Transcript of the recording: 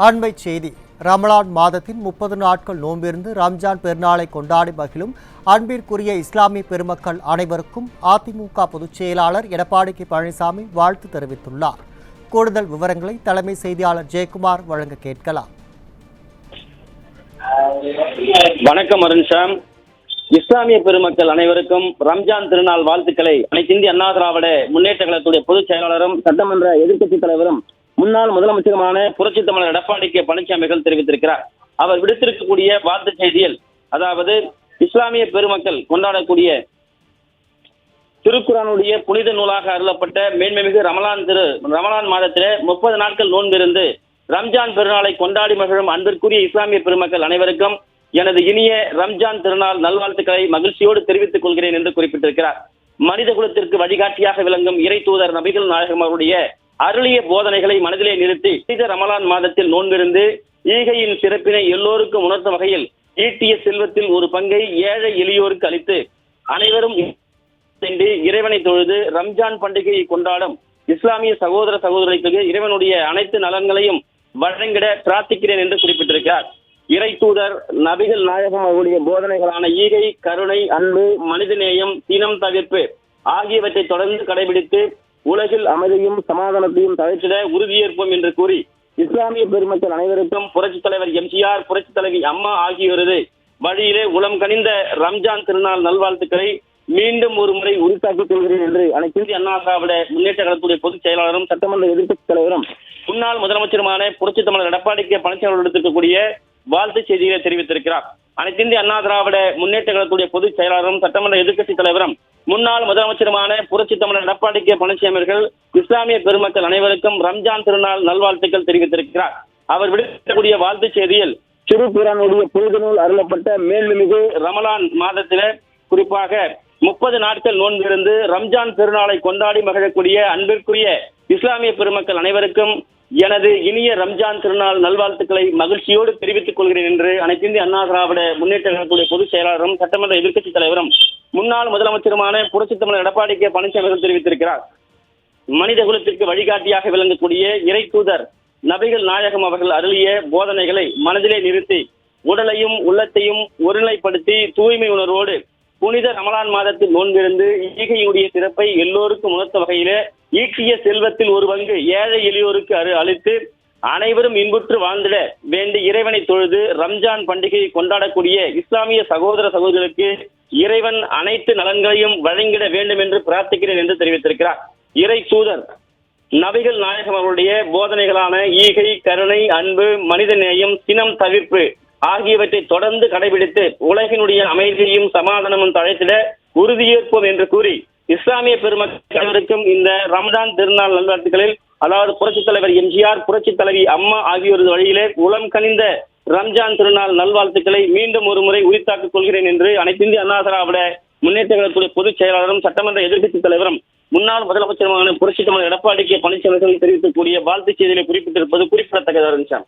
அண்மை செய்தி. ரமலான் மாதத்தின் 30 நாட்கள் நோன்பிருந்து ரம்ஜான் பெருநாளை கொண்டாடி மகிழும் அன்பிற்குரிய இஸ்லாமிய பெருமக்கள் அனைவருக்கும் அதிமுக பொதுச் செயலாளர் எடப்பாடி கே பழனிசாமி வாழ்த்து தெரிவித்துள்ளார். கூடுதல் விவரங்களை தலைமை செய்தியாளர் ஜெயக்குமார் வழங்க கேட்கலாம். வணக்கம் அருண்சாம். இஸ்லாமிய பெருமக்கள் அனைவருக்கும் ரம்ஜான் திருநாள் வாழ்த்துக்களை அனைத்து இந்திய அண்ணா திராவிட முன்னேற்ற கழகத்துடைய பொதுச் செயலாளரும் சட்டமன்ற எதிர்க்கட்சித் தலைவரும் முன்னாள் முதலமைச்சருமான புரட்சித் தமிழர் எடப்பாடி கே பழனிசாமி தெரிவித்திருக்கிறார். அவர் விடுத்திருக்கக்கூடிய வாழ்த்து செய்தியில், அதாவது இஸ்லாமிய பெருமக்கள் கொண்டாடக்கூடிய திருக்குரானுடைய புனித நூலாக அருளப்பட்ட மேன்மைமிகு ரமலான் மாதத்திலே 30 நாட்கள் நோன்பிருந்து ரம்ஜான் பெருநாளை கொண்டாடி மகிழும் அன்பிற்குரிய இஸ்லாமிய பெருமக்கள் அனைவருக்கும் எனது இனிய ரம்ஜான் திருநாள் நல்வாழ்த்துக்களை மகிழ்ச்சியோடு தெரிவித்துக் கொள்கிறேன் என்று குறிப்பிட்டிருக்கிறார். மனித குலத்திற்கு வழிகாட்டியாக விளங்கும் இறை தூதர் நபிகள் நாயகம் அவருடைய அருளிய போதனைகளை மனதிலே நிறுத்தி புனித ரமலான் மாதத்தில் நோன்பிருந்து ஈகையின் சிறப்பினை எல்லோருக்கும் உணர்த்தும் வகையில் ஈட்டிய செல்வத்தில் ஒரு பங்கை ஏழை எளியோருக்கு அளித்து அனைவரும் இறைவனை தொழுது ரம்ஜான் பண்டிகையை கொண்டாடும் இஸ்லாமிய சகோதர சகோதரிகளுக்கு இறைவனுடைய அனைத்து நலன்களையும் வழங்கிட பிரார்த்திக்கிறேன் என்று குறிப்பிட்டிருக்கிறார். இறை தூதர் நபிகள் நாயகம் அவருடைய போதனைகளான ஈகை, கருணை, அன்பு, மனிதநேயம், சினம் தவிர்ப்பு ஆகியவற்றை தொடர்ந்து கடைபிடித்து உலகில் அமைதியும் சமாதானத்தையும் தவிர்த்திட உறுதியேற்போம் என்று கூறி இஸ்லாமிய பெருமக்கள் அனைவருக்கும் புரட்சித் தலைவர் எம்ஜிஆர், புரட்சித் தலைவி அம்மா ஆகியோரது வழியிலே உளம் கனிந்த ரம்ஜான் திருநாள் நல்வாழ்த்துக்களை மீண்டும் ஒரு முறை உரித்தாக்கிக் கொள்கிறேன் என்று அனைத்து இந்திய அண்ணா திராவிட முன்னேற்ற கழகத்துடைய பொதுச் செயலாளரும் சட்டமன்ற எதிர்க்கட்சித் தலைவரும் முன்னாள் முதலமைச்சருமான புரட்சித் தமிழர் எடப்பாடி கே பழனிசாமி எடுத்திருக்கக்கூடிய வாழ்த்து செய்தியை தெரிவித்திருக்கிறார். அனைத்து இந்திய அண்ணா திராவிட முன்னேற்ற கழகத்துடைய பொதுச் செயலாளரும் சட்டமன்ற எதிர்க்கட்சித் தலைவரும் முன்னாள் முதலமைச்சருமான புரட்சித் தமிழர் எடப்பாடி கே பழனிசாமி அவர்கள் இஸ்லாமிய பெருமக்கள் அனைவருக்கும் ரம்ஜான் திருநாள் நல்வாழ்த்துக்கள் தெரிவித்திருக்கிறார். அவர் விடுக்கக்கூடிய வாழ்த்து செய்தியில், திருக்குரானுடைய புனித நூல் அருளப்பட்ட மேன்மிகு ரமலான் மாதத்திலே குறிப்பாக 30 நாட்கள் நோன்பிருந்து ரம்ஜான் பெருநாளை கொண்டாடி மகிழக்கூடிய அன்பிற்குரிய இஸ்லாமிய பெருமக்கள் அனைவருக்கும் எனது இனிய ரம்ஜான் திருநாள் நல்வாழ்த்துக்களை மகிழ்ச்சியோடு தெரிவித்துக் கொள்கிறேன் என்று அனைத்து இந்திய அண்ணா திராவிட முன்னேற்ற கழகத்துடைய பொதுச் செயலாளரும் சட்டமன்ற எதிர்க்கட்சித் தலைவரும் முன்னாள் முதலமைச்சருமான புரட்சித் தமிழர் எடப்பாடி கே பழனிசாமி தெரிவித்திருக்கிறார். மனித குலத்திற்கு வழிகாட்டியாக விளங்கக்கூடிய இறை தூதர் நபிகள் நாயகம் அவர்கள் அருளிய போதனைகளை மனதிலே நிறுத்தி உடலையும் உள்ளத்தையும் ஒருநிலைப்படுத்தி தூய்மை உணர்வோடு புனித ரமலான் மாதத்தில் நோன்பிருந்து ஈகையுடைய சிறப்பை எல்லோருக்கும் உணர்த்த வகையிலே ஈட்டிய செல்வத்தில் ஒரு பங்கு ஏழை எளியோருக்கு அளித்து அனைவரும் இன்புற்று வாழ்ந்திட வேண்டி இறைவனை தொழுது ரம்ஜான் பண்டிகையை கொண்டாடக்கூடிய இஸ்லாமிய சகோதர சகோதரிகளுக்கு இறைவன் அனைத்து நலன்களையும் வழங்கிட வேண்டும் என்று பிரார்த்திக்கிறேன் என்று தெரிவித்திருக்கிறார். இறை தூதர் நபிகள் நாயகம் அவருடைய போதனைகளான ஈகை, கருணை, அன்பு, மனிதநேயம், சினம் தவிர்ப்பு ஆகியவற்றை தொடர்ந்து கடைபிடித்து உலகினுடைய அமைதியையும் சமாதானமும் தழைத்திட உறுதியேற்போம் என்று கூறி இஸ்லாமிய பெருமக்களுக்கும் இந்த ரமதான் திருநாள் நல்வாழ்த்துக்களில், அதாவது புரட்சித் தலைவர் எம்ஜிஆர், புரட்சித் தலைவி அம்மா ஆகியோரது வழியிலே உளம் கனிந்த ரம்ஜான் திருநாள் நல்வாழ்த்துக்களை மீண்டும் ஒரு முறை உரித்தாக்கிக் கொள்கிறேன் என்று அனைத்து இந்திய அண்ணா திராவிட முன்னேற்ற கழகத்துடைய பொதுச் செயலாளரும் சட்டமன்ற எதிர்க்கட்சித் தலைவரும் முன்னாள் முதலமைச்சருமான புரட்சித் தமிழர் எடப்பாடி கே பழனிசாமி தெரிவிக்கக்கூடிய வாழ்த்து செய்திகளை குறிப்பிட்டிருப்பது குறிப்பிடத்தக்கதாக இருந்துச்சாம்.